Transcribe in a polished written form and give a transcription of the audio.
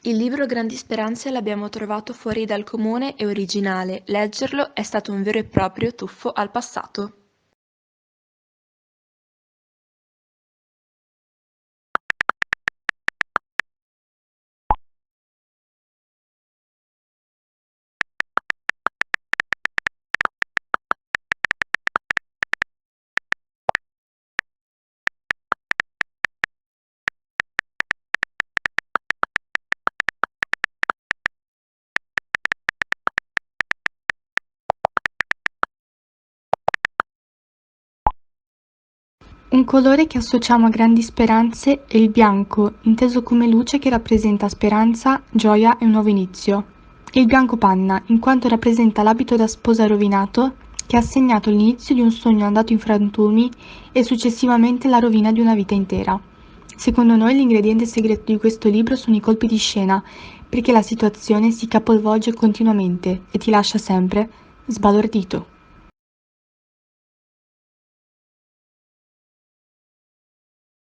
Il libro Grandi speranze l'abbiamo trovato fuori dal comune e originale, leggerlo è stato un vero e proprio tuffo al passato. Un colore che associamo a grandi speranze è il bianco, inteso come luce che rappresenta speranza, gioia e un nuovo inizio. E il bianco panna, in quanto rappresenta l'abito da sposa rovinato che ha segnato l'inizio di un sogno andato in frantumi e successivamente la rovina di una vita intera. Secondo noi l'ingrediente segreto di questo libro sono i colpi di scena, perché la situazione si capovolge continuamente e ti lascia sempre sbalordito.